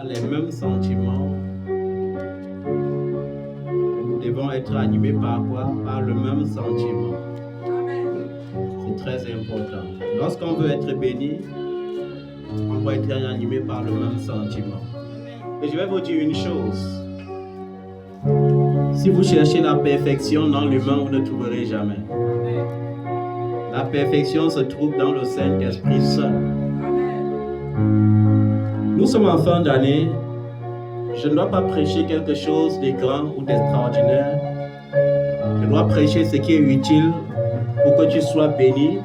les mêmes sentiments. Nous devons être animés par quoi? Par le même sentiment. C'est très important. Lorsqu'on veut être béni, on doit être animé par le même sentiment. Et je vais vous dire une chose. Si vous cherchez la perfection dans l'humain, vous ne trouverez jamais. La perfection se trouve dans le Saint-Esprit seul. Nous sommes en fin d'année. Je ne dois pas prêcher quelque chose de grand ou d'extraordinaire. Je dois prêcher ce qui est utile pour que tu sois béni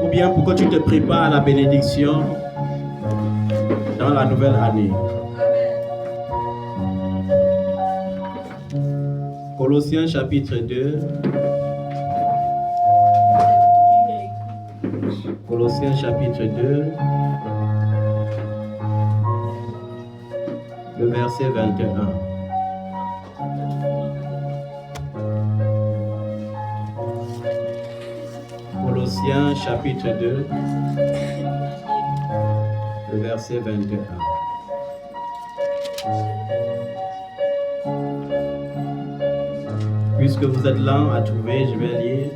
ou bien pour que tu te prépares à la bénédiction dans la nouvelle année. Colossiens chapitre 2. Colossiens chapitre 2. Le verset 21. Colossiens chapitre 2, le verset 21. Puisque vous êtes lents à trouver, je vais lire.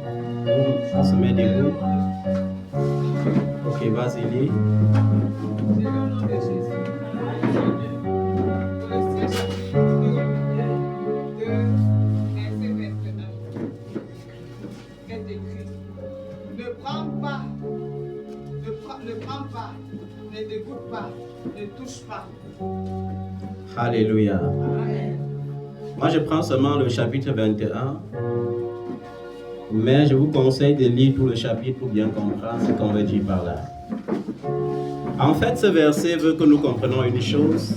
On se met debout. Ok, vas-y, lis. Ne dégoûte pas, ne touche pas. Alléluia. Moi, je prends seulement le chapitre 21, mais je vous conseille de lire tout le chapitre pour bien comprendre ce qu'on veut dire par là. En fait, ce verset veut que nous comprenions une chose,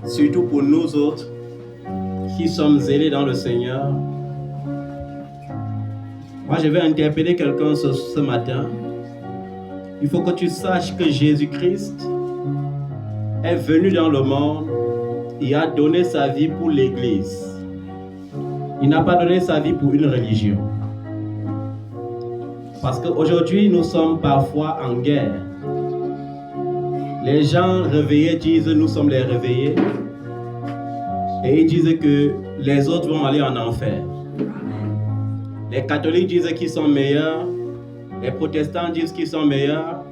surtout pour nous autres qui sommes zélés dans le Seigneur. Moi, je vais interpeller quelqu'un ce matin. Il faut que tu saches que Jésus-Christ est venu dans le monde et a donné sa vie pour l'Église. Il n'a pas donné sa vie pour une religion. Parce qu'aujourd'hui, nous sommes parfois en guerre. Les gens réveillés disent nous sommes les réveillés. Et ils disent que les autres vont aller en enfer. Les catholiques disent qu'ils sont meilleurs. Les protestants disent qu'ils sont meilleurs.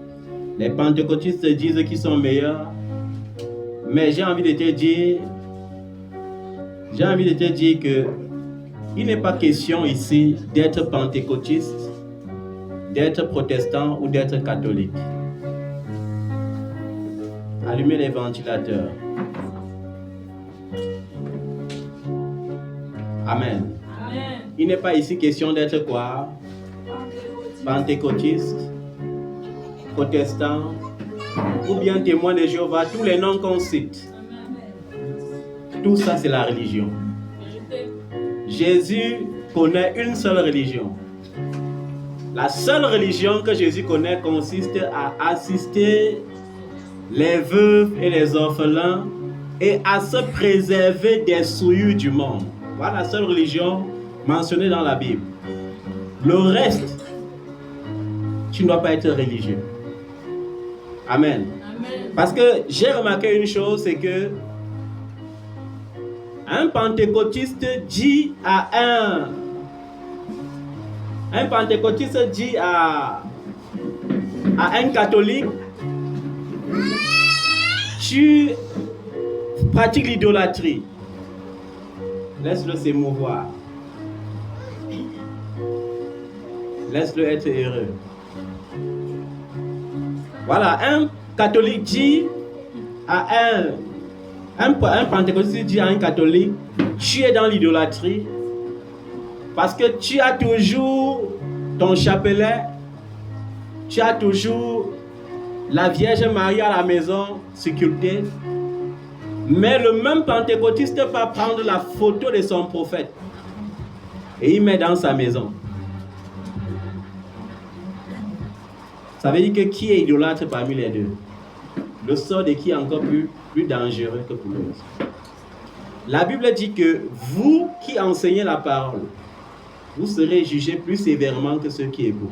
Les pentecôtistes disent qu'ils sont meilleurs. Mais j'ai envie de te dire que il n'est pas question ici d'être pentecôtiste, d'être protestant ou d'être catholique. Allumez les ventilateurs. Amen. Amen. Il n'est pas ici question d'être quoi? Pentecôtiste, protestant, ou bien témoin de Jéhovah, tous les noms qu'on cite. Tout ça, c'est la religion. Jésus connaît une seule religion. La seule religion que Jésus connaît consiste à assister les veuves et les orphelins et à se préserver des souillures du monde. Voilà la seule religion mentionnée dans la Bible. Le reste, tu ne dois pas être religieux. Amen. Amen. Parce que j'ai remarqué une chose, c'est que un pentecôtiste dit à un pentecôtiste dit à un catholique, tu pratiques l'idolâtrie. Laisse-le s'émouvoir. Laisse-le être heureux. Voilà, un catholique dit à un pentecôtiste dit à un catholique, tu es dans l'idolâtrie parce que tu as toujours ton chapelet, tu as toujours la Vierge Marie à la maison sculptée, mais le même pentecôtiste va prendre la photo de son prophète et il met dans sa maison. Ça veut dire que qui est idolâtre parmi les deux? Le sort de qui est encore plus dangereux que pour l'autre. La Bible dit que vous qui enseignez la parole, vous serez jugés plus sévèrement que ceux qui écoutent.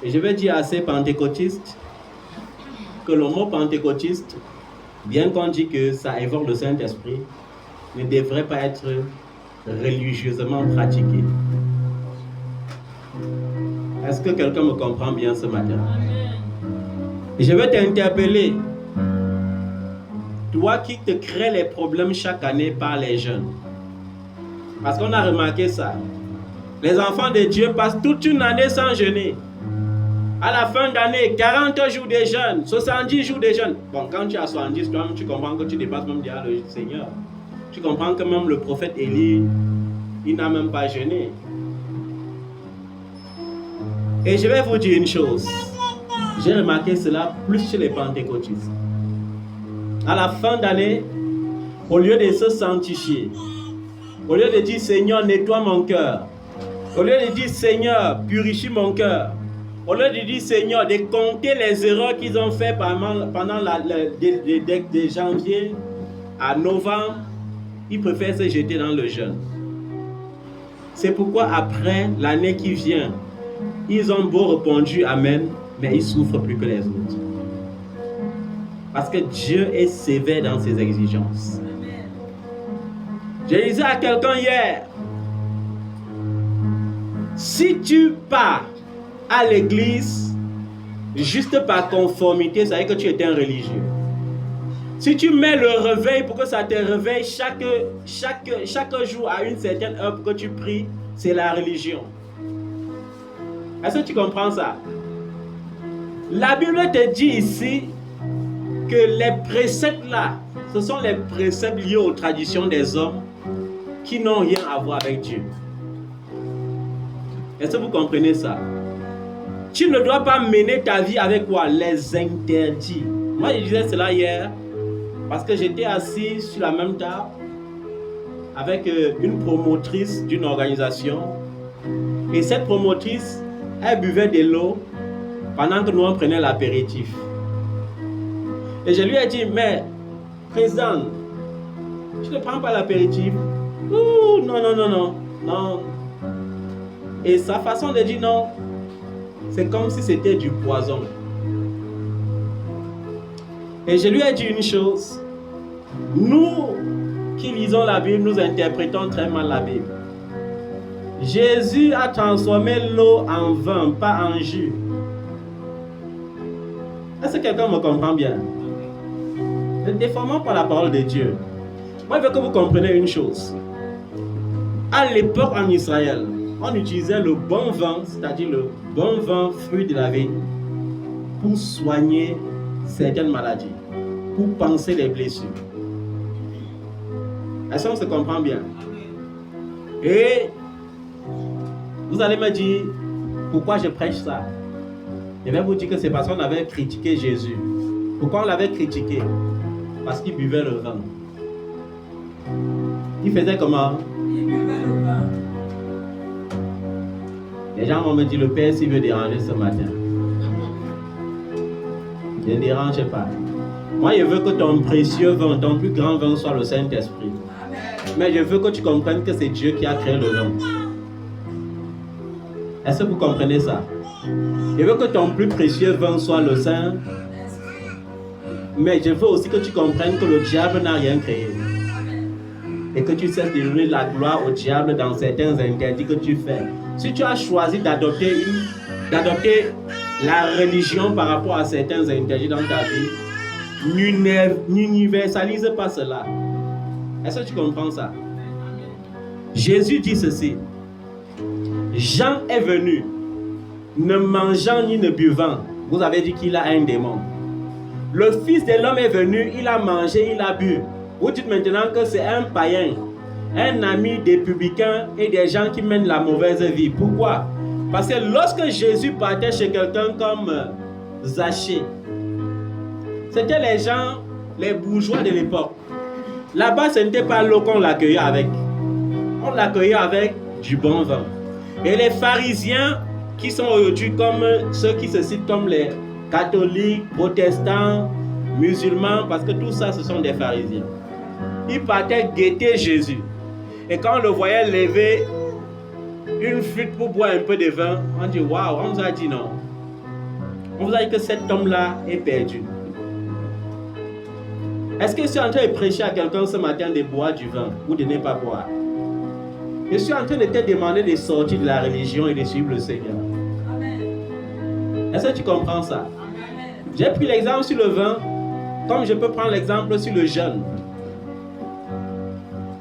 Et je vais dire à ces pentecôtistes que le mot pentecôtiste bien qu'on dit que ça évoque le Saint-Esprit, ne devrait pas être religieusement pratiqué. Est-ce que quelqu'un me comprend bien ce matin? Et je veux t'interpeller. Toi qui te crées les problèmes chaque année par les jeunes. Parce qu'on a remarqué ça. Les enfants de Dieu passent toute une année sans jeûner. À la fin d'année, 40 jours de jeûne, 70 jours de jeûne. Bon, quand tu as 70, toi-même, tu comprends que tu dépasses même déjà le Seigneur. Tu comprends que même le prophète Élie, il n'a même pas jeûné. Et je vais vous dire une chose. J'ai remarqué cela plus chez les pentecôtistes. À la fin d'année, au lieu de se sanctifier, au lieu de dire Seigneur, nettoie mon cœur, au lieu de dire Seigneur, purifie mon cœur, au lieu de dire Seigneur, de compter les erreurs qu'ils ont fait pendant de janvier à novembre, ils préfèrent se jeter dans le jeûne. C'est pourquoi après l'année qui vient, ils ont beau répondu Amen, mais ils souffrent plus que les autres. Parce que Dieu est sévère dans ses exigences. Je disais à quelqu'un hier, si tu pars à l'église juste par conformité, ça veut dire que tu es un religieux. Si tu mets le réveil pour que ça te réveille chaque jour à une certaine heure pour que tu pries, c'est la religion. Est-ce que tu comprends ça? La Bible te dit ici que les préceptes là, ce sont les préceptes liés aux traditions des hommes qui n'ont rien à voir avec Dieu. Est-ce que vous comprenez ça? Tu ne dois pas mener ta vie avec quoi? Les interdits. Moi, je disais cela hier parce que j'étais assis sur la même table avec une promotrice d'une organisation. Et cette promotrice, elle buvait de l'eau pendant que nous on prenait l'apéritif. Et je lui ai dit, mais président, tu ne prends pas l'apéritif? Ouh, non. Et sa façon de dire non, c'est comme si c'était du poison. Et je lui ai dit une chose, nous qui lisons la Bible, nous interprétons très mal la Bible. Jésus a transformé l'eau en vin, pas en jus. Est-ce que quelqu'un me comprend bien? Ne déformons pas la parole de Dieu. Moi, je veux que vous compreniez une chose. À l'époque en Israël, on utilisait le bon vin, c'est-à-dire le bon vin fruit de la vigne, pour soigner certaines maladies, pour panser les blessures. Est-ce qu'on se comprend bien? Et vous allez me dire, pourquoi je prêche ça? Je vais vous dire que c'est parce qu'on avait critiqué Jésus. Pourquoi on l'avait critiqué? Parce qu'il buvait le vin. Il faisait comment? Il buvait le vin. Les gens vont me dire, le Père s'il veut déranger ce matin. Ne dérange pas. Moi, je veux que ton précieux vin, ton plus grand vin soit le Saint-Esprit. Mais je veux que tu comprennes que c'est Dieu qui a créé le vin. Est-ce que vous comprenez ça? Je veux que ton plus précieux vin soit le Saint. Mais je veux aussi que tu comprennes que le diable n'a rien créé. Et que tu cesses de donner la gloire au diable dans certains interdits que tu fais. Si tu as choisi d'adopter la religion par rapport à certains interdits dans ta vie, n'universalise pas cela. Est-ce que tu comprends ça? Jésus dit ceci. Jean est venu, ne mangeant ni ne buvant. Vous avez dit qu'il a un démon. Le Fils de l'homme est venu, il a mangé, il a bu. Vous dites maintenant que c'est un païen, un ami des publicains et des gens qui mènent la mauvaise vie. Pourquoi? Parce que lorsque Jésus partait chez quelqu'un comme Zachée, c'était les gens, les bourgeois de l'époque. Là-bas, ce n'était pas l'eau qu'on l'accueillait avec. On l'accueillait avec du bon vin. Et les pharisiens, qui sont aujourd'hui comme ceux qui se citent comme les catholiques, protestants, musulmans, parce que tout ça, ce sont des pharisiens. Ils partaient guetter Jésus. Et quand on le voyait lever une flûte pour boire un peu de vin, on dit waouh, on vous a dit non. On vous a dit que cet homme-là est perdu. Est-ce que je suis en train de prêcher à quelqu'un ce matin de boire du vin ou de ne pas boire? Je suis en train de te demander de sortir de la religion et de suivre le Seigneur. Est-ce que tu comprends ça? J'ai pris l'exemple sur le vin, comme je peux prendre l'exemple sur le jeûne.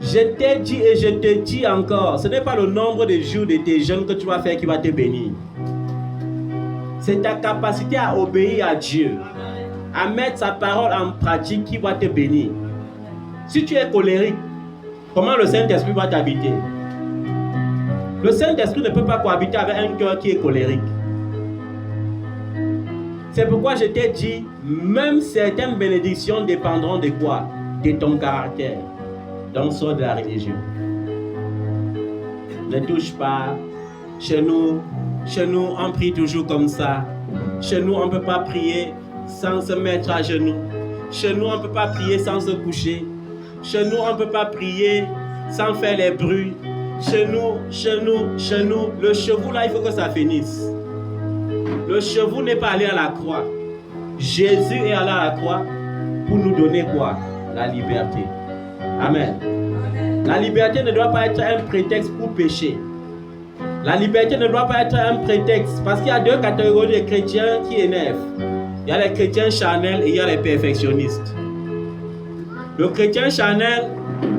Je t'ai dit et je te dis encore, ce n'est pas le nombre de jours de tes jeûnes que tu vas faire qui va te bénir. C'est ta capacité à obéir à Dieu, à mettre sa parole en pratique qui va te bénir. Si tu es colérique, comment le Saint-Esprit va t'habiter? Le Saint-Esprit ne peut pas cohabiter avec un cœur qui est colérique. C'est pourquoi je t'ai dit, même certaines bénédictions dépendront de quoi? De ton caractère. Donc, sors de la religion. Ne touche pas. Chez nous, on prie toujours comme ça. Chez nous, on ne peut pas prier sans se mettre à genoux. Chez nous, on ne peut pas prier sans se coucher. Chez nous, on ne peut pas prier sans faire les bruits. Chez nous, le chevaux là, il faut que ça finisse. Le chevaux n'est pas allé à la croix. Jésus est allé à la croix pour nous donner quoi? La liberté. Amen. La liberté ne doit pas être un prétexte pour pécher. La liberté ne doit pas être un prétexte, parce qu'il y a deux catégories de chrétiens qui énervent. Il y a les chrétiens charnels et il y a les perfectionnistes. Le chrétien charnel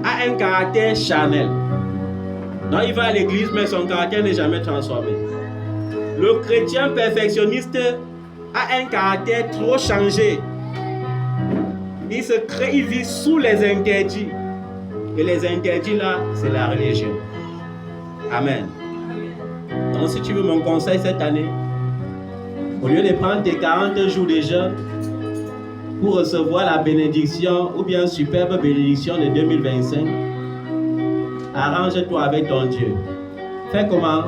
a un caractère charnel. Donc il va à l'église, mais son caractère n'est jamais transformé. Le chrétien perfectionniste a un caractère trop changé. Il vit sous les interdits. Et les interdits là, c'est la religion. Amen. Donc si tu veux mon conseil cette année, au lieu de prendre tes 40 jours de jeûne pour recevoir la bénédiction ou bien superbe bénédiction de 2025, arrange-toi avec ton Dieu. Fais comment?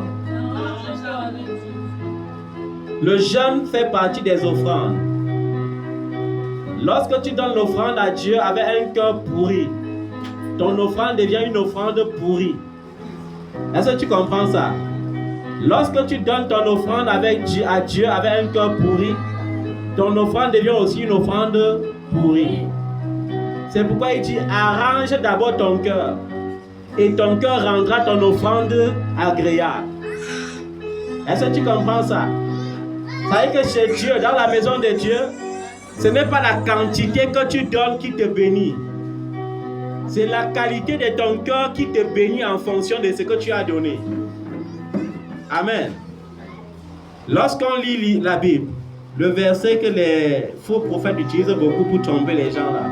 Le jeûne fait partie des offrandes. Lorsque tu donnes l'offrande à Dieu avec un cœur pourri, ton offrande devient une offrande pourrie. Est-ce que tu comprends ça? Lorsque tu donnes ton offrande à Dieu avec un cœur pourri, ton offrande devient aussi une offrande pourrie. C'est pourquoi il dit, arrange d'abord ton cœur. Et ton cœur rendra ton offrande agréable. Est-ce que tu comprends ça? Ça veut dire que chez Dieu, dans la maison de Dieu, ce n'est pas la quantité que tu donnes qui te bénit. C'est la qualité de ton cœur qui te bénit en fonction de ce que tu as donné. Amen. Lorsqu'on lit la Bible, le verset que les faux prophètes utilisent beaucoup pour tromper les gens là,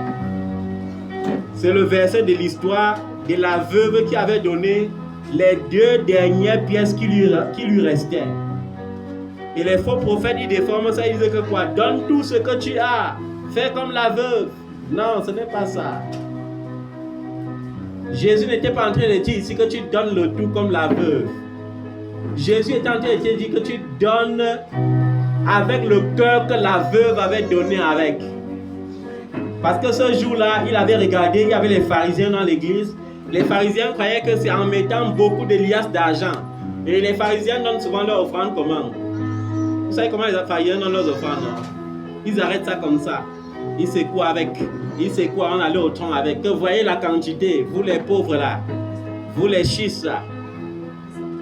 c'est le verset de l'histoire de la veuve qui avait donné les 2 dernières pièces qui lui restaient. Et les faux prophètes, ils déforment ça, ils disent que quoi? Donne tout ce que tu as. Fais comme la veuve. Non, ce n'est pas ça. Jésus n'était pas en train de dire ici que tu donnes le tout comme la veuve. Jésus est en train de te dire que tu donnes avec le cœur que la veuve avait donné avec. Parce que ce jour-là, il avait regardé, il y avait les pharisiens dans l'église. Les pharisiens croyaient que c'est en mettant beaucoup de liasses d'argent. Et les pharisiens donnent souvent leur offrande comment? Vous savez comment les pharisiens donnent leurs offrandes, non? Ils arrêtent ça comme ça. Ils secouent avec. Ils secouent, on allait au tronc avec. Que vous voyez la quantité, vous les pauvres là, vous les schistes là.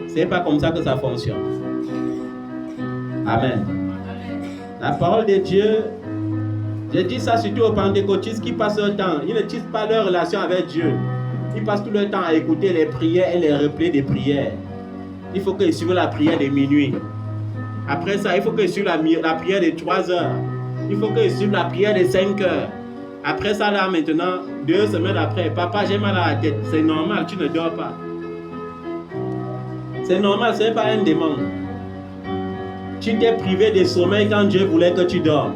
C'est pas comme ça que ça fonctionne. Amen. La parole de Dieu, je dis ça surtout aux pentecôtistes qui passent leur temps. Ils ne tissent pas leur relation avec Dieu. Ils passent tout leur temps à écouter les prières et les replays des prières. Il faut qu'ils suivent la prière de minuit. Après ça, il faut qu'ils suivent la prière de 3 heures. Il faut qu'ils suivent la prière de 5 heures. Après ça, là, maintenant, 2 semaines après, papa, j'ai mal à la tête. C'est normal, tu ne dors pas. C'est normal, ce n'est pas un démon. Tu t'es privé de sommeil quand Dieu voulait que tu dormes.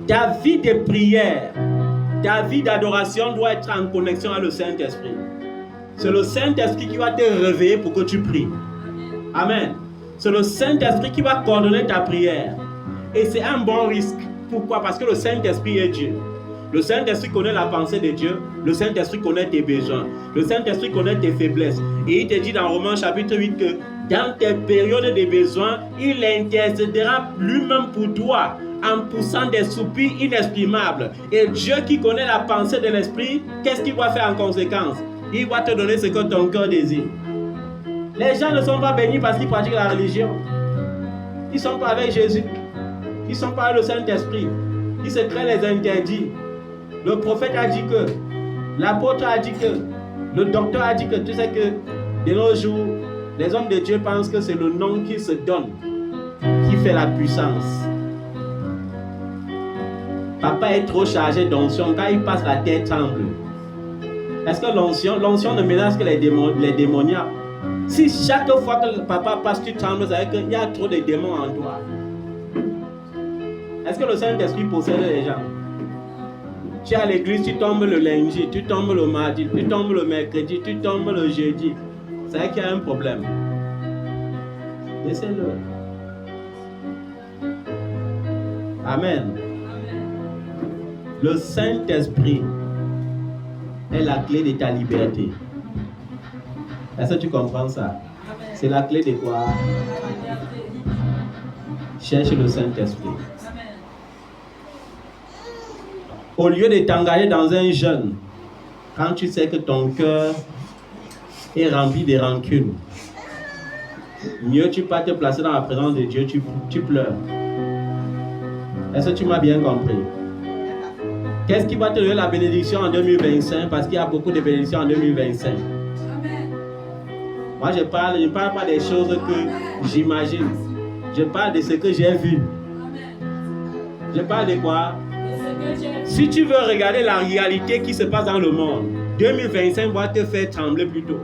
Ta vie de prière, ta vie d'adoration doit être en connexion avec le Saint-Esprit. C'est le Saint-Esprit qui va te réveiller pour que tu pries. Amen. C'est le Saint-Esprit qui va coordonner ta prière. Et c'est un bon risque. Pourquoi? Parce que le Saint-Esprit est Dieu. Le Saint-Esprit connaît la pensée de Dieu. Le Saint-Esprit connaît tes besoins. Le Saint-Esprit connaît tes faiblesses. Et il te dit dans Romains chapitre 8 que dans tes périodes de besoin, il intercédera lui-même pour toi en poussant des soupirs inexprimables. Et Dieu qui connaît la pensée de l'esprit, qu'est-ce qu'il va faire en conséquence? Il va te donner ce que ton cœur désire. Les gens ne sont pas bénis parce qu'ils pratiquent la religion. Ils ne sont pas avec Jésus. Ils ne sont pas avec le Saint-Esprit. Ils se créent les interdits. Le prophète a dit que, l'apôtre a dit que, le docteur a dit que, tu sais que de nos jours, les hommes de Dieu pensent que c'est le nom qu'ils se donnent qui fait la puissance. Papa est trop chargé d'onction. Quand il passe, la terre tremble. Est-ce que l'onction ne menace que les démoniaques? Si chaque fois que papa passe, tu trembles, ça veut dire qu'il y a trop de démons en toi. Est-ce que le Saint-Esprit possède les gens? Tu es à l'église, tu tombes le lundi, tu tombes le mardi, tu tombes le mercredi, tu tombes le jeudi. Ça veut dire qu'il y a un problème. Laissez-le. Amen. Le Saint-Esprit est la clé de ta liberté. Est-ce que tu comprends ça? C'est la clé de quoi? Cherche le Saint-Esprit. Au lieu de t'engager dans un jeûne, quand tu sais que ton cœur est rempli de rancune, mieux tu peux te placer dans la présence de Dieu, tu pleures. Est-ce que tu m'as bien compris? Qu'est-ce qui va te donner la bénédiction en 2025? Parce qu'il y a beaucoup de bénédictions en 2025. Moi, je ne parle pas des choses que j'imagine. Je parle de ce que j'ai vu. Je parle de quoi? Si tu veux regarder la réalité qui se passe dans le monde, 2025 va te faire trembler plutôt.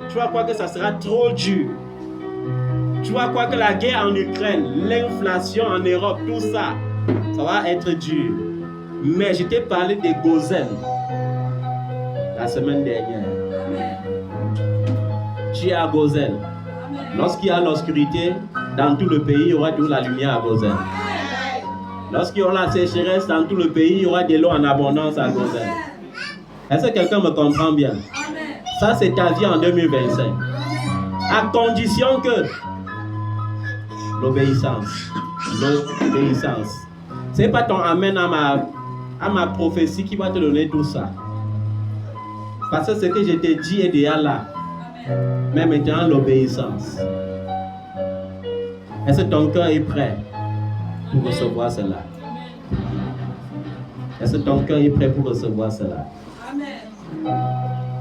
Tu vas croire que ça sera trop dur. Tu vas croire que la guerre en Ukraine, l'inflation en Europe, tout ça, ça va être dur. Mais je t'ai parlé de Gozen la semaine dernière. Tu es à Gozen. Lorsqu'il y a l'obscurité, dans tout le pays, il y aura toujours la lumière à Gozen. Lorsqu'il y aura la sécheresse dans tout le pays, il y aura de l'eau en abondance à Gozen. Est-ce que quelqu'un me comprend bien? Ça, c'est ta vie en 2025. À condition que l'obéissance. L'obéissance. Ce n'est pas ton amen à ma prophétie qui va te donner tout ça. Parce que ce que je t'ai dit est déjà là. Mais maintenant, l'obéissance. Est-ce que ton cœur est prêt pour recevoir cela? Est-ce que ton cœur est prêt pour recevoir cela?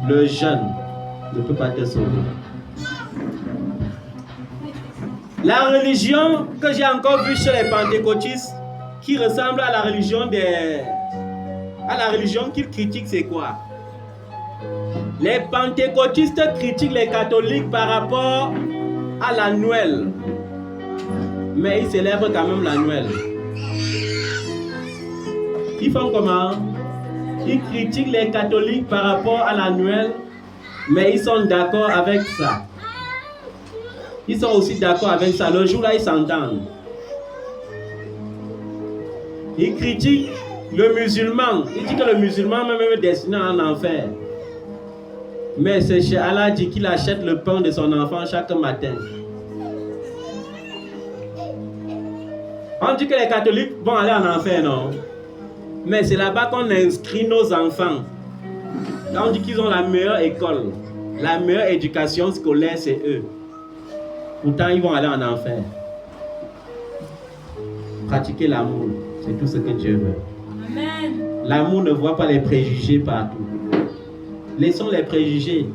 Le jeûne ne peut pas te sauver. La religion que j'ai encore vue chez les pentecôtistes, qui ressemble à la religion qu'ils critiquent, c'est quoi? Les pentecôtistes critiquent les catholiques par rapport à la Noël. Mais ils célèbrent quand même la Noël. Ils font comment? Ils critiquent les catholiques par rapport à la Noël, mais ils sont d'accord avec ça. Ils sont aussi d'accord avec ça. Le jour-là, ils s'entendent. Ils critiquent le musulman. Ils disent que le musulman même est destiné en enfer. Mais c'est chez Allah dit qu'il achète le pain de son enfant chaque matin. On dit que les catholiques vont aller en enfer, non? Mais c'est là-bas qu'on inscrit nos enfants. Là, on dit qu'ils ont la meilleure école. La meilleure éducation scolaire, c'est eux. Pourtant, ils vont aller en enfer. Pratiquer l'amour, c'est tout ce que Dieu veut. Amen. L'amour ne voit pas les préjugés partout. Laissons les préjugés.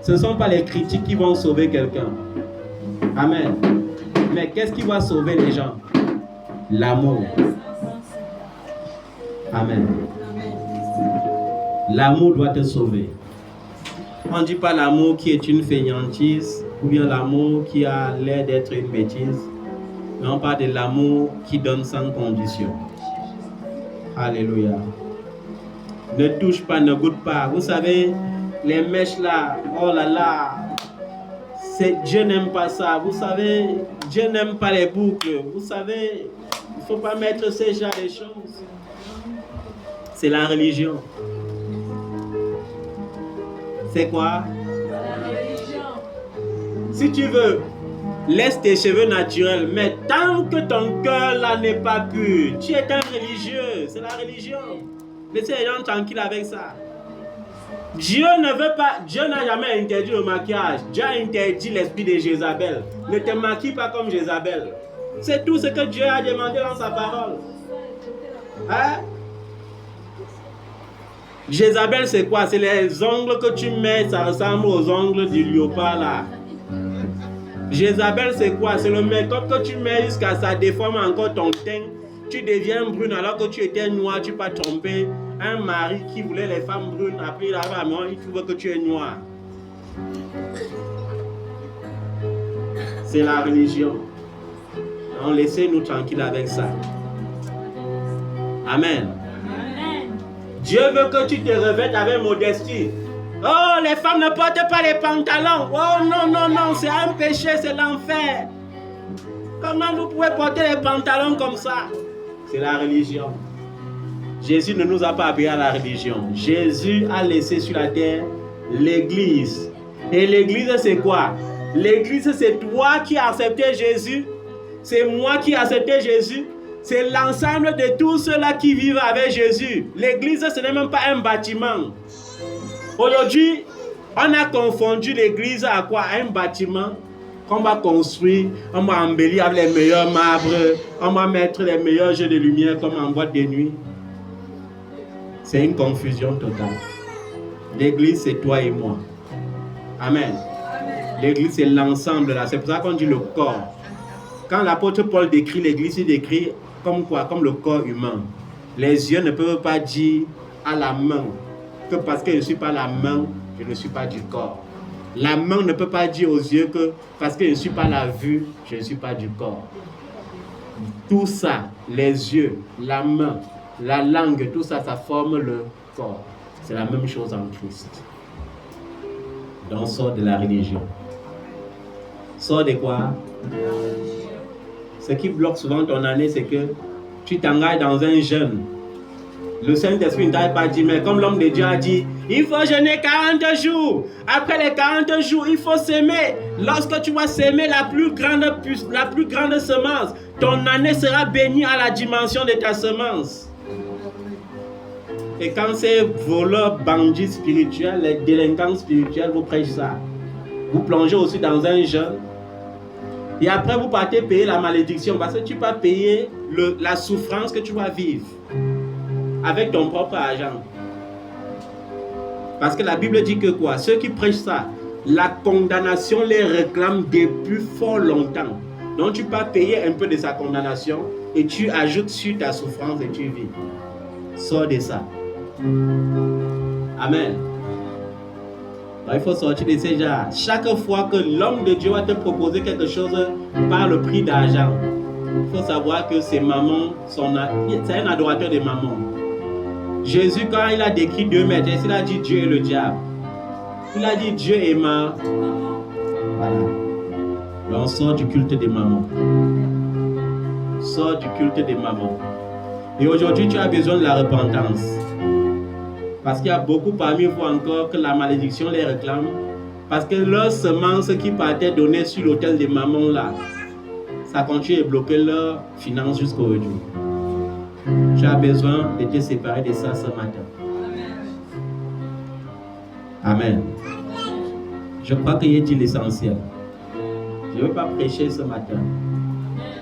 Ce ne sont pas les critiques qui vont sauver quelqu'un. Amen. Mais qu'est-ce qui va sauver les gens? L'amour. Amen. L'amour doit te sauver. On ne dit pas l'amour qui est une fainéantise ou bien l'amour qui a l'air d'être une bêtise. Mais on parle de l'amour qui donne sans condition. Alléluia. Ne touche pas, ne goûte pas. Vous savez, les mèches là, oh là là, Dieu n'aime pas ça. Vous savez, Dieu n'aime pas les boucles. Vous savez, il ne faut pas mettre ce genre de choses. C'est la religion. C'est quoi? La religion. Si tu veux laisse tes cheveux naturels. Mais tant que ton cœur là n'est pas pur, tu es un religieux. C'est la religion. Laissez les gens tranquilles avec ça. Dieu ne veut pas, Dieu n'a jamais interdit le maquillage. Dieu a interdit l'esprit de Jézabel. Ne te maquille pas comme Jézabel. C'est tout ce que Dieu a demandé dans sa parole. Hein? Jézabel, c'est quoi? C'est les ongles que tu mets, ça ressemble aux ongles du léopard là. Jézabel, c'est quoi? C'est le make-up que tu mets jusqu'à ça déforme encore ton teint. Tu deviens brune alors que tu étais noir, tu pas trompé. Un mari qui voulait les femmes brunes, après il arrive à moi, il trouve que tu es noir. C'est la religion. Donc laissez-nous tranquilles avec ça. Amen. Amen. Dieu veut que tu te revêtes avec modestie. Oh, les femmes ne portent pas les pantalons. Oh non, non, non, c'est un péché, c'est l'enfer. Comment vous pouvez porter les pantalons comme ça? C'est la religion. Jésus ne nous a pas appelés à la religion. Jésus a laissé sur la terre l'église. Et l'église, c'est quoi? L'église, c'est toi qui as accepté Jésus. C'est moi qui ai accepté Jésus. C'est l'ensemble de tous ceux-là qui vivent avec Jésus. L'église, ce n'est même pas un bâtiment. Aujourd'hui, on a confondu l'église à quoi? À un bâtiment qu'on va construire, on va embellir avec les meilleurs marbres, on va mettre les meilleurs jeux de lumière comme en boîte de nuit. C'est une confusion totale. L'église, c'est toi et moi. Amen. L'église, c'est l'ensemble là. C'est pour ça qu'on dit le corps. Quand l'apôtre Paul décrit l'église, il décrit comme quoi? Comme le corps humain. Les yeux ne peuvent pas dire à la main que parce que je ne suis pas la main, je ne suis pas du corps. La main ne peut pas dire aux yeux que parce que je ne suis pas la vue, je ne suis pas du corps. Tout ça, les yeux, la main, la langue, tout ça, ça forme le corps. C'est la même chose en Christ. Donc, sort de la religion. Sort de quoi? Ce qui bloque souvent ton année, c'est que tu t'engages dans un jeûne. Le Saint-Esprit ne t'a pas dit, mais comme l'homme de Dieu a dit, il faut jeûner 40 jours. Après les 40 jours, il faut s'aimer. Lorsque tu vas s'aimer la plus grande semence, ton année sera bénie à la dimension de ta semence. Et quand ces voleurs, bandits spirituels, les délinquants spirituels vous prêchent ça, vous plongez aussi dans un jeûne. Et après, vous partez payer la malédiction parce que tu vas payer la souffrance que tu vas vivre avec ton propre argent. Parce que la Bible dit que quoi? Ceux qui prêchent ça, la condamnation les réclame depuis fort longtemps. Donc tu vas payer un peu de sa condamnation et tu ajoutes sur ta souffrance et tu vis. Sors de ça. Amen. Donc, il faut sortir de ces gens. Chaque fois que l'homme de Dieu va te proposer quelque chose par le prix d'argent, il faut savoir que c'est maman, c'est un adorateur de maman. Jésus, quand il a décrit deux maîtres, il a dit Dieu et le diable. Il a dit Dieu et ma. Voilà. Donc, on sort du culte des mamans. Sors du culte des mamans. Et aujourd'hui, tu as besoin de la repentance. Parce qu'il y a beaucoup parmi vous encore que la malédiction les réclame. Parce que leurs semences qui partaient donner sur l'autel des mamans là, ça continue de bloquer leurs finances jusqu'à aujourd'hui. Tu as besoin de te séparer de ça ce matin. Amen. Je crois que j'ai dit l'essentiel. Je ne veux pas prêcher ce matin.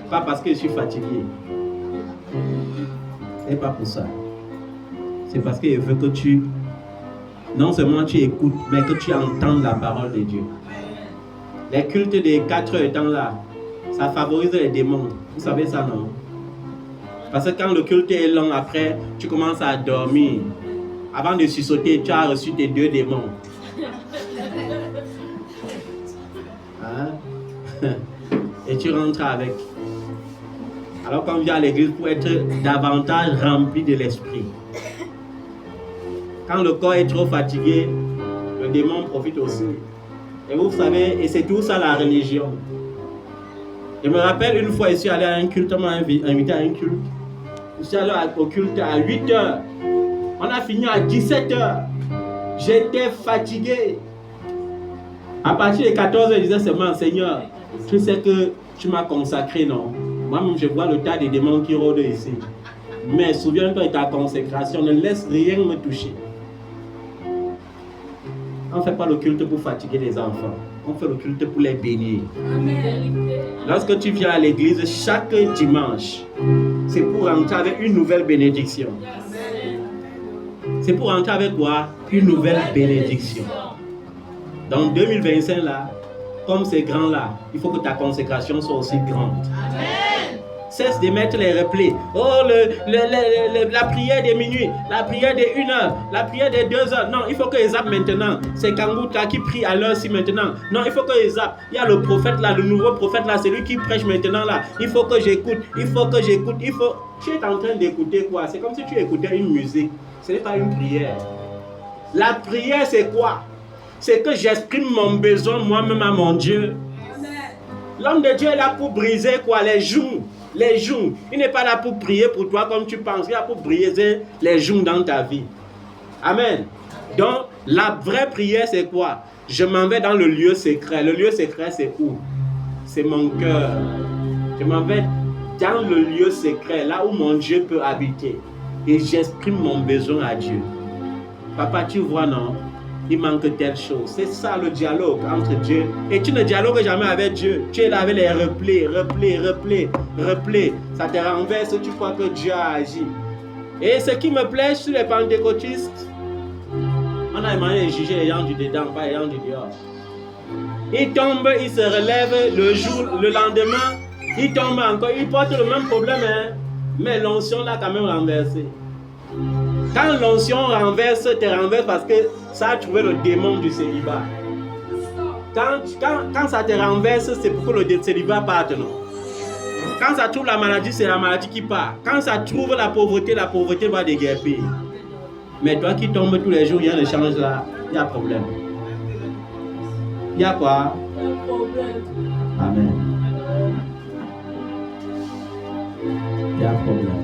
Pas parce que je suis fatigué. Ce n'est pas pour ça. C'est parce que je veux que tu, non seulement tu écoutes, mais que tu entendes la parole de Dieu. Les cultes des 4 heures étant là, ça favorise les démons. Vous savez ça, non? Parce que quand le culte est long, après, tu commences à dormir. Avant de sursauter, tu as reçu tes 2 démons. Hein? Et tu rentres avec. Alors qu'on vient à l'église pour être davantage rempli de l'esprit. Quand le corps est trop fatigué, le démon profite aussi. Et vous savez, et c'est tout ça la religion. Je me rappelle une fois, je suis allé à un culte, on m'a invité à un culte. Je suis allé au culte à 8h. On a fini à 17h. J'étais fatigué. À partir de 14h, je disais seulement, Seigneur, Tu sais que tu m'as consacré, non? Moi-même, je vois le tas de démons qui rôdent ici. Mais souviens-toi de ta consécration, ne laisse rien me toucher. On ne fait pas le culte pour fatiguer les enfants. On fait le culte pour les bénir. Amen. Lorsque tu viens à l'église chaque dimanche, c'est pour rentrer avec une nouvelle bénédiction. C'est pour rentrer avec quoi? Une nouvelle bénédiction. Dans 2025 là, comme c'est grand là, il faut que ta consécration soit aussi grande. Amen. Cesse de mettre les replays. Oh, la prière de minuit, la prière de 1 heure, la prière de 2 heures. Non, il faut que zappent maintenant. C'est Kangouta qui prie à l'heure-ci maintenant. Non, il faut que zappent. Il y a le prophète là, le nouveau prophète là, c'est lui qui prêche maintenant là. Il faut que j'écoute, il faut que j'écoute, il faut... Tu es en train d'écouter quoi? C'est comme si tu écoutais une musique. Ce n'est pas une prière. La prière, c'est quoi? C'est que j'exprime mon besoin moi-même à mon Dieu. L'homme de Dieu est là pour briser quoi? Les joues. Les joues. Il n'est pas là pour prier pour toi comme tu penses. Il est là pour briser les joues dans ta vie. Amen. Donc, la vraie prière, c'est quoi? Je m'en vais dans le lieu secret. Le lieu secret, c'est où? C'est mon cœur. Je m'en vais dans le lieu secret, là où mon Dieu peut habiter. Et j'exprime mon besoin à Dieu. Papa, tu vois, non? Il manque telle chose. C'est ça le dialogue entre Dieu. Et tu ne dialogues jamais avec Dieu. Tu es là avec les replays. Ça te renverse, tu crois que Dieu a agi. Et ce qui me plaît sur les pentecôtistes, on a demandé de juger les gens du dedans, pas les gens du dehors. Ils tombent, ils se relèvent le jour, le lendemain, ils tombent encore, ils portent le même problème, hein? Mais l'onction l'a quand même renversé. Quand l'onction renverse, te renverse parce que ça a trouvé le démon du célibat. Quand ça te renverse, c'est pour que le célibat parte, non? Quand ça trouve la maladie, c'est la maladie qui part. Quand ça trouve la pauvreté va déguerpir. Mais toi qui tombes tous les jours, il y a un échange là, il y a problème. Il y a quoi? Amen. Il y a un problème.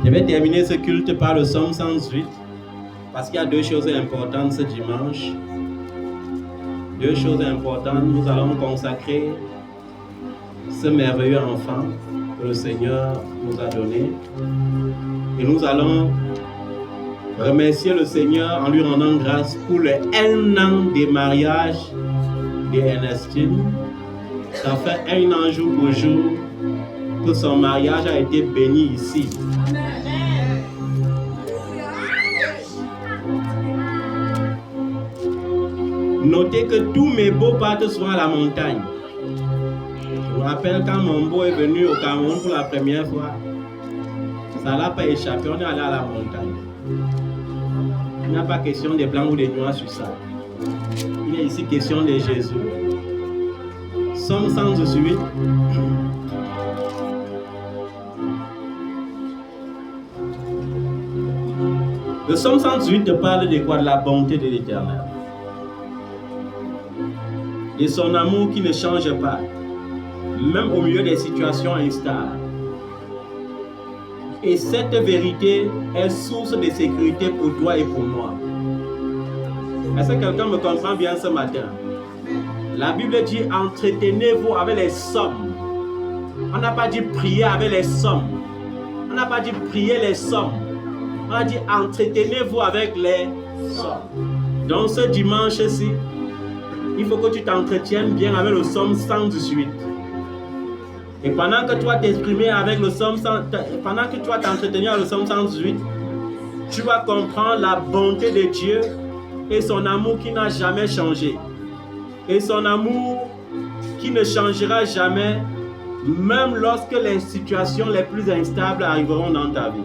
Je vais terminer ce culte par le psaume 118 parce qu'il y a 2 choses importantes ce dimanche. 2 choses importantes. Nous allons consacrer ce merveilleux enfant que le Seigneur nous a donné. Et nous allons remercier le Seigneur en lui rendant grâce pour les 1 an de mariage d'Ernestine. Ça fait 1 an jour pour jour que son mariage a été béni ici. Notez que tous mes beaux partent souvent à la montagne. Je me rappelle quand mon beau est venu au Cameroun pour la première fois, ça ne l'a pas échappé, on est allé à la montagne. Il n'y a pas question des blancs ou des noirs sur ça. Il y a ici question de Jésus. Psaume 118. Le psaume 118 te parle de quoi? De la bonté de l'Éternel. Et son amour qui ne change pas, même au milieu des situations instables. Et cette vérité est source de sécurité pour toi et pour moi. Est-ce que quelqu'un me comprend bien ce matin? La Bible dit entretenez-vous avec les sommes. On n'a pas dit prier avec les sommes. On n'a pas dit prier les sommes. On a dit entretenez-vous avec les sommes. Donc ce dimanche-ci, il faut que tu t'entretiennes bien avec le psaume 118. Et pendant que tu vas t'exprimer avec le psaume, pendant que tu vas t'entretenir avec le psaume 118, tu vas comprendre la bonté de Dieu et son amour qui n'a jamais changé. Et son amour qui ne changera jamais, même lorsque les situations les plus instables arriveront dans ta vie.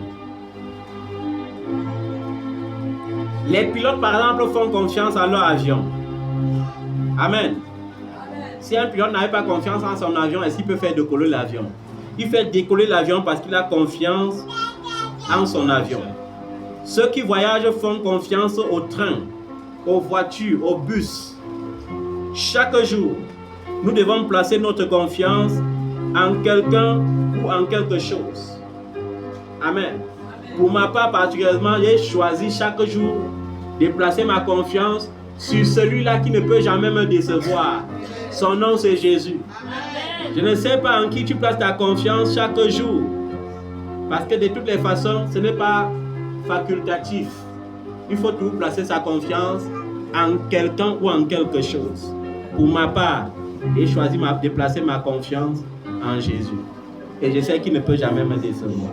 Les pilotes, par exemple, font confiance à leur avion. Amen. Si un pilote n'avait pas confiance en son avion, est-ce qu'il peut faire décoller l'avion? Il fait décoller l'avion parce qu'il a confiance en son avion. Ceux qui voyagent font confiance au train, aux voitures, aux bus. Chaque jour, nous devons placer notre confiance en quelqu'un ou en quelque chose. Amen. Pour ma part particulièrement, j'ai choisi chaque jour de placer ma confiance sur celui-là qui ne peut jamais me décevoir. Son nom, c'est Jésus. Je ne sais pas en qui tu places ta confiance chaque jour. Parce que de toutes les façons, ce n'est pas facultatif. Il faut toujours placer sa confiance en quelqu'un ou en quelque chose. Pour ma part, j'ai choisi de placer ma confiance en Jésus. Et je sais qu'il ne peut jamais me décevoir.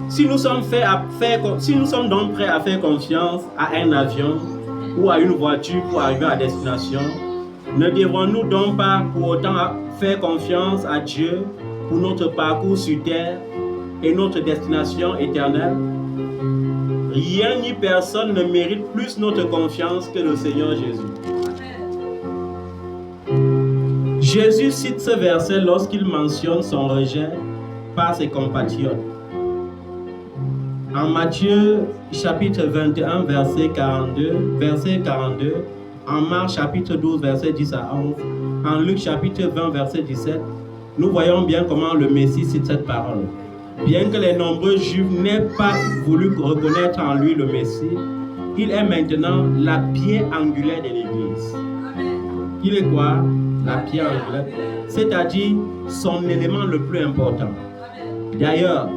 Si nous sommes donc prêts à faire confiance à un avion ou à une voiture pour arriver à destination, ne devrons-nous donc pas pour autant faire confiance à Dieu pour notre parcours sur terre et notre destination éternelle? Rien ni personne ne mérite plus notre confiance que le Seigneur Jésus. Jésus cite ce verset lorsqu'il mentionne son rejet par ses compatriotes. En Matthieu chapitre 21, verset 42, en Marc chapitre 12, verset 10 à 11, en Luc chapitre 20, verset 17, nous voyons bien comment le Messie cite cette parole. Bien que les nombreux Juifs n'aient pas voulu reconnaître en lui le Messie, il est maintenant la pierre angulaire de l'Église. Il est quoi? La pierre angulaire, c'est-à-dire son élément le plus important. D'ailleurs,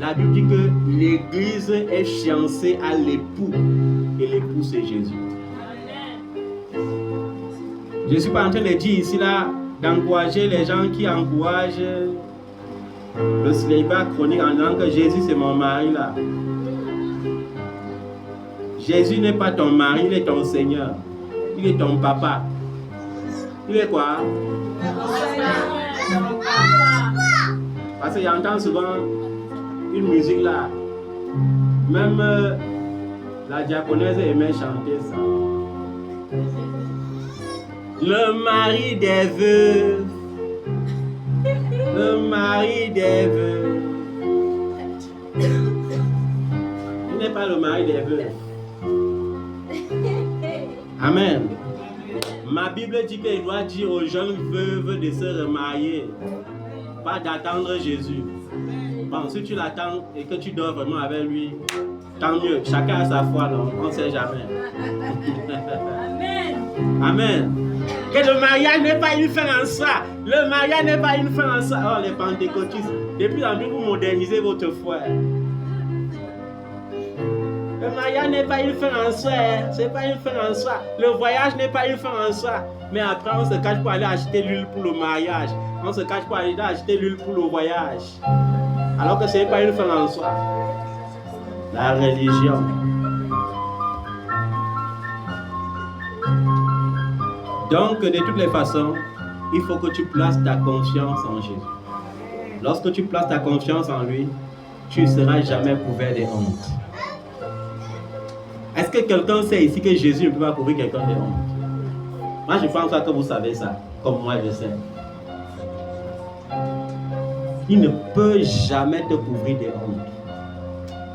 la Bible dit que l'Église est fiancée à l'époux et l'époux c'est Jésus. Je ne suis pas en train de dire ici là d'encourager les gens qui encouragent le célibat chronique en disant que Jésus c'est mon mari là. Jésus n'est pas ton mari, il est ton Seigneur. Il est ton papa. Il est quoi? Parce que j'entends souvent une musique là. Même la diaconesse aimait chanter ça. Le mari des veuves. Le mari des veuves. Il n'est pas le mari des veuves. Amen. Ma Bible dit qu'il doit dire aux jeunes veuves de se remarier, pas d'attendre Jésus. Bon, si tu l'attends et que tu dors vraiment avec lui, tant mieux. Chacun a sa foi, non? On ne sait jamais. Amen. Amen. Que le mariage n'est pas une fin en soi. Le mariage n'est pas une fin en soi. Oh, les pentecôtistes, de plus en plus vous modernisez votre foi. Le mariage n'est pas une fin en soi. C'est pas une fin en soi. Le voyage n'est pas une fin en soi. Mais après, on se cache pour aller acheter l'huile pour le mariage. On se cache pour aller acheter l'huile pour le voyage. Alors que ce n'est pas une fin en soi. La religion. Donc, de toutes les façons, il faut que tu places ta confiance en Jésus. Lorsque tu places ta confiance en lui, tu ne seras jamais couvert de honte. Est-ce que quelqu'un sait ici que Jésus ne peut pas couvrir quelqu'un de honte? Moi, je pense que vous savez ça, comme moi je sais. Il ne peut jamais te couvrir de honte.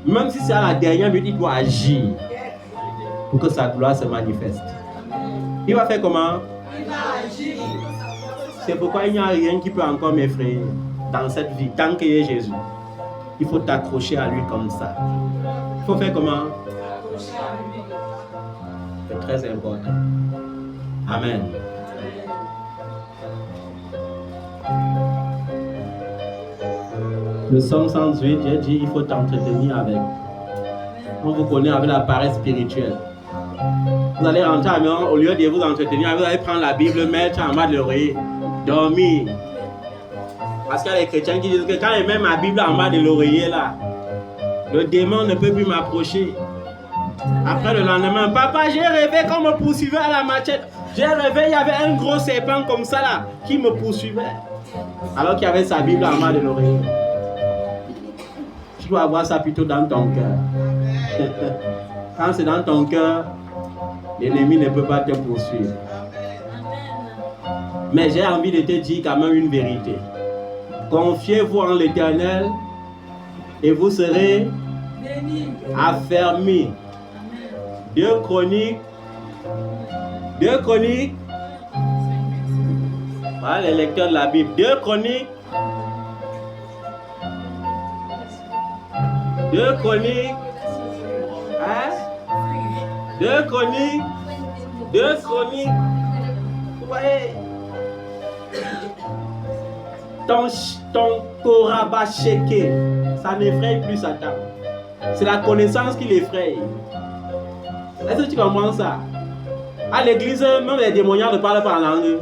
Même si c'est à la dernière minute, il doit agir pour que sa gloire se manifeste. Il va faire comment? Il va agir. C'est pourquoi il n'y a rien qui peut encore m'effrayer dans cette vie, tant qu'il y a Jésus. Il faut t'accrocher à lui comme ça. Il faut faire comment? C'est très important. Amen. Le psaume 108, j'ai dit, il faut t'entretenir avec. On vous connaît avec la paresse spirituelle. Vous allez rentrer à la maison, au lieu de vous entretenir, vous allez prendre la Bible, mettre en bas de l'oreiller, dormir. Parce qu'il y a les chrétiens qui disent que quand ils mettent ma Bible en bas de l'oreiller là, le démon ne peut plus m'approcher. Après le lendemain, papa, j'ai rêvé qu'on me poursuivait à la machette. J'ai rêvé, il y avait un gros serpent comme ça là, qui me poursuivait. Alors qu'il y avait sa Bible en bas de l'oreiller. Tu dois avoir ça plutôt dans ton cœur. Quand c'est dans ton cœur, l'ennemi ne peut pas te poursuivre. Mais j'ai envie de te dire quand même une vérité. Confiez-vous en l'Éternel et vous serez affermis. 2 Chroniques Voilà les lecteurs de la Bible. 2 Chroniques. 2 Chroniques. Hein? 2 Chroniques. 2 Chroniques. Vous voyez? Ton Korabasheke, ça n'effraie plus Satan. C'est la connaissance qui l'effraie. Est-ce que tu comprends ça? À l'église, même les démoniaques ne parlent pas en langue.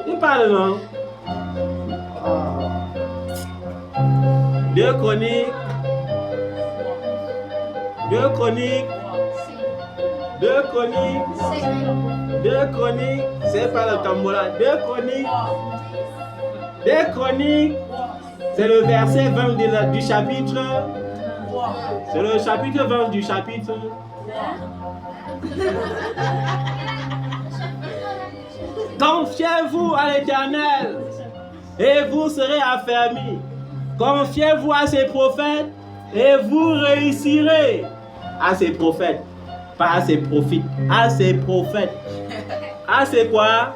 Ils parlent, non? 2 Chroniques. 2 Chroniques. 2 Chroniques. 2 Chroniques. C'est pas le tambola. 2 Chroniques. 2 Chroniques. C'est le verset 20 du chapitre. C'est le chapitre 20 du chapitre. Confiez-vous à l'Éternel et vous serez affermis. Confiez-vous à ses prophètes et vous réussirez. À ses prophètes, pas à ses prophètes, à ses prophètes. À ses quoi?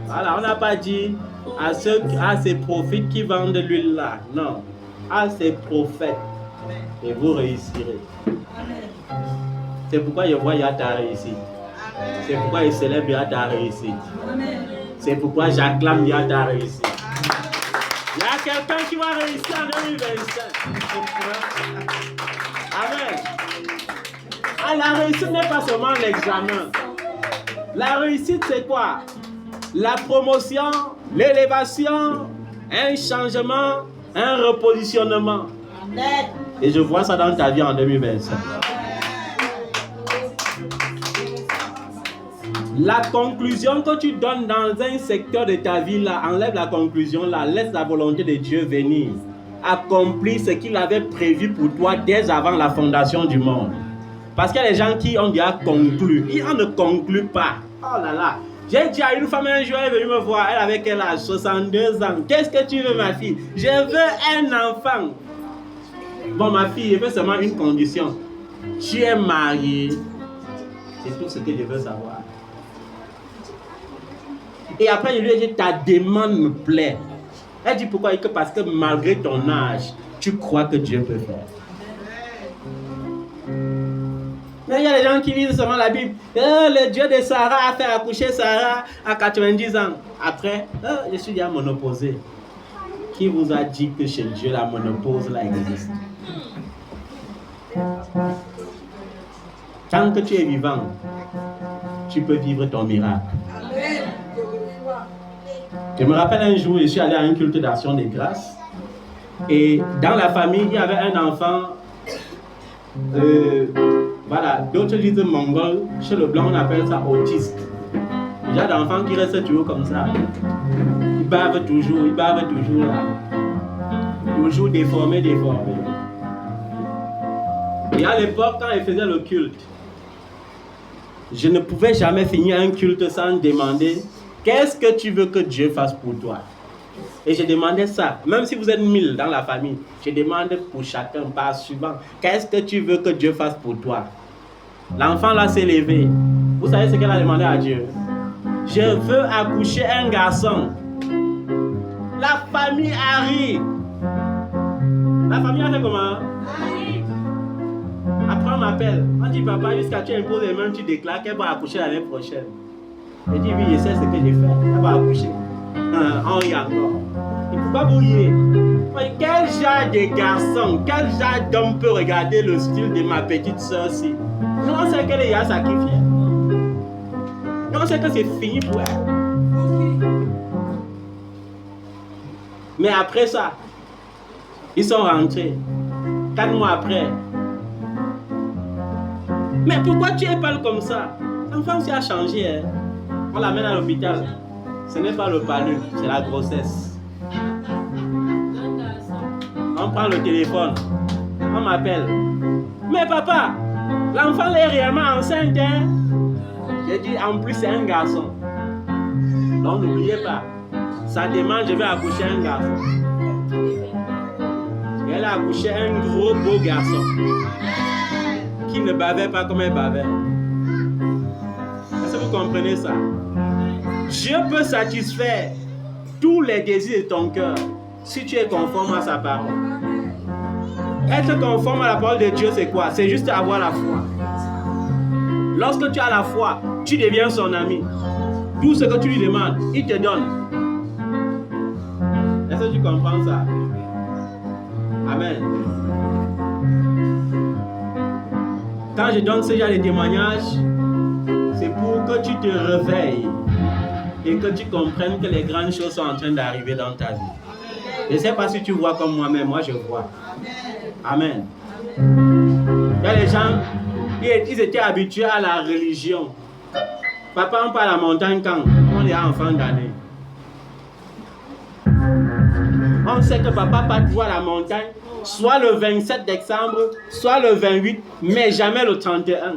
Voilà, on n'a pas dit à ces prophètes qui vendent l'huile là. Non, à ses prophètes et vous réussirez. C'est pourquoi je vois ta réussite. C'est pourquoi je célèbre ta réussite. C'est pourquoi j'acclame ta réussite. Il y a quelqu'un qui va réussir en 2025. Amen. Ah, la réussite n'est pas seulement l'examen. La réussite, c'est quoi? La promotion, l'élévation, un changement, un repositionnement. Et je vois ça dans ta vie en 2025. La conclusion que tu donnes dans un secteur de ta vie là, enlève la conclusion là, laisse la volonté de Dieu venir, accomplir ce qu'il avait prévu pour toi dès avant la fondation du monde. Parce qu'il y a des gens qui ont déjà conclu, ils ne concluent pas. Oh là là, j'ai dit à une femme un jour, elle est venue me voir, elle avait quel âge? 62 ans. Qu'est-ce que tu veux, ma fille? Je veux un enfant. Bon, ma fille, je veux seulement une condition. Tu es mariée. C'est tout ce que je veux savoir. Et après, je lui ai dit, ta demande me plaît. Elle dit, pourquoi? Parce que malgré ton âge, tu crois que Dieu peut faire. Mais il y a des gens qui lisent seulement la Bible. Le Dieu de Sarah a fait accoucher Sarah à 90 ans. Après, je suis déjà monoposé. Qui vous a dit que chez Dieu, la monopause là existe? Tant que tu es vivant, tu peux vivre ton miracle. Je me rappelle un jour, je suis allé à un culte d'action de grâce. Et dans la famille, il y avait un enfant. Voilà, d'autres disent mongol. Chez le blanc, on appelle ça autiste. Il y a des enfants qui restent toujours comme ça. Ils bavent toujours là. Toujours déformés. Et à l'époque, quand ils faisaient le culte, je ne pouvais jamais finir un culte sans demander qu'est-ce que tu veux que Dieu fasse pour toi. Et je demandais ça, même si vous êtes 1000 dans la famille, je demande pour chacun, par suivant, qu'est-ce que tu veux que Dieu fasse pour toi? L'enfant là s'est levé. Vous savez ce qu'elle a demandé à Dieu? Je veux accoucher un garçon. La famille a ri. La famille a fait comment? Après on m'appelle, on dit papa, jusqu'à tu imposes les mains, tu déclares qu'elle va accoucher l'année prochaine. Je dis oui, je sais ce que j'ai fait, elle va accoucher. On rit encore. Et pourquoi vous riez? Quel genre de garçon, quel genre d'homme peut regarder le style de ma petite soeur-ci? Nous on sait qu'elle y a sacrifié. Nous on sait que c'est fini pour elle. Mais après ça, ils sont rentrés. 4 mois après. Mais pourquoi tu es pas comme ça? L'enfant a changé. Hein? On l'amène à l'hôpital. Ce n'est pas le palu, c'est la grossesse. On prend le téléphone. On m'appelle. Mais papa, l'enfant est réellement enceinte. Hein? J'ai dit, en plus, c'est un garçon. Donc, n'oubliez pas. Ça demande, je vais accoucher un garçon. Et elle a accouché un gros beau garçon. Qui ne bavait pas comme elle bavait. Est-ce que vous comprenez ça? Dieu peut satisfaire tous les désirs de ton cœur si tu es conforme à sa parole. Être conforme à la parole de Dieu, c'est quoi? C'est juste avoir la foi. Lorsque tu as la foi, tu deviens son ami. Tout ce que tu lui demandes, il te donne. Est-ce que tu comprends ça? Amen. Quand je donne ce genre de témoignages, c'est pour que tu te réveilles et que tu comprennes que les grandes choses sont en train d'arriver dans ta vie. Je ne sais pas si tu vois comme moi, mais moi je vois. Amen. Il y a des gens, ils étaient habitués à la religion. Papa, on part à la montagne quand on est enfant d'année. On sait que papa part voir la montagne, soit le 27 décembre, soit le 28, mais jamais le 31.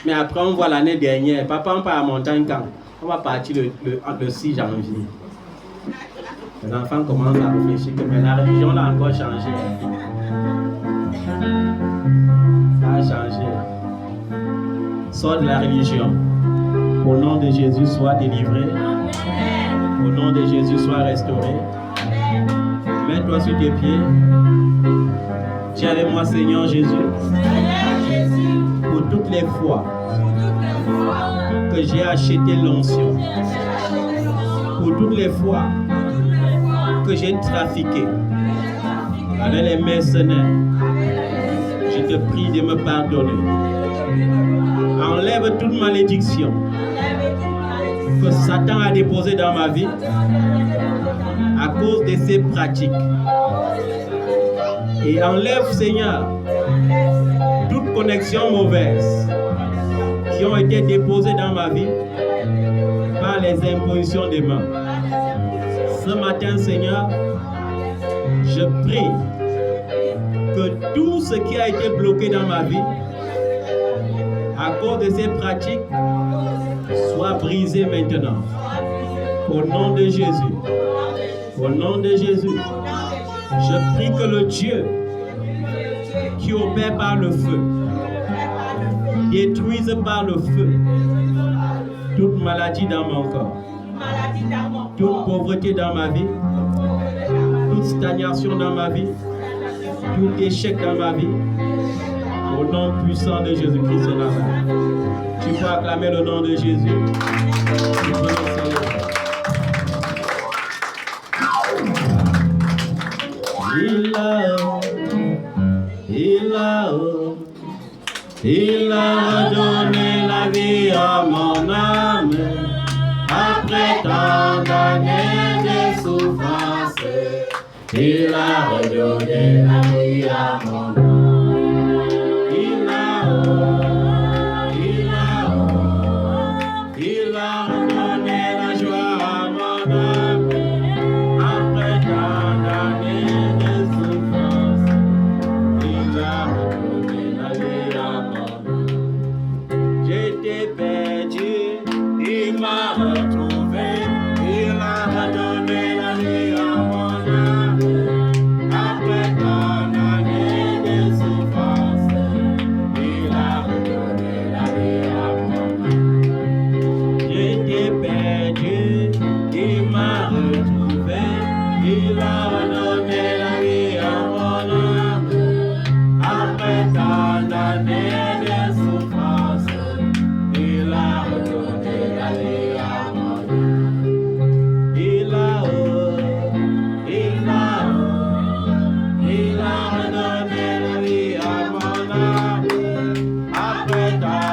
Mais après, on voit l'année dernière, papa, on part à la montagne quand? On va partir le 6 janvier. Les enfants commencent à réfléchir que mais la religion l'a encore changé. Ça a changé. Sors de la religion. Au nom de Jésus, sois délivré. Au nom de Jésus, sois restauré. Mets-toi sur tes pieds. Dis avec moi, Seigneur Jésus, pour toutes les fois que j'ai acheté l'onction, pour toutes les fois que j'ai trafiqué avec les mercenaires, je te prie de me pardonner. Enlève toute malédiction que Satan a déposée dans ma vie à cause de ses pratiques. Et enlève, Seigneur, toute connexion mauvaise qui ont été déposées dans ma vie par les impositions des mains. Ce matin, Seigneur, je prie que tout ce qui a été bloqué dans ma vie à cause de ces pratiques soit brisé maintenant. Au nom de Jésus. Au nom de Jésus. Je prie que le Dieu qui opère par le feu détruise par le feu toute maladie dans mon corps, toute pauvreté dans ma vie, toute stagnation dans ma vie, tout échec dans ma vie. Au nom puissant de Jésus-Christ de Nazareth. Tu peux acclamer le nom de Jésus. Tu peux le célébrer. Il a redonné la vie à mon âme après tant d'années de souffrance. Il a redonné la vie à mon âme. Il a redonné la joie à mon âme après tant d'années de souffrance. Il a redonné la vie à mon âme. J'étais perdu, il m'a retrouvé. Il a redonné la vie à mon âme après tant d'années de souffrance. Il a redonné la vie à mon âme. J'étais perdu, il m'a retrouvé. Il a redonné la vie à mon âme après tant d'années de souffrance. Il a redonné la vie à mon âme. Il a redonné la vie à mon âme après tant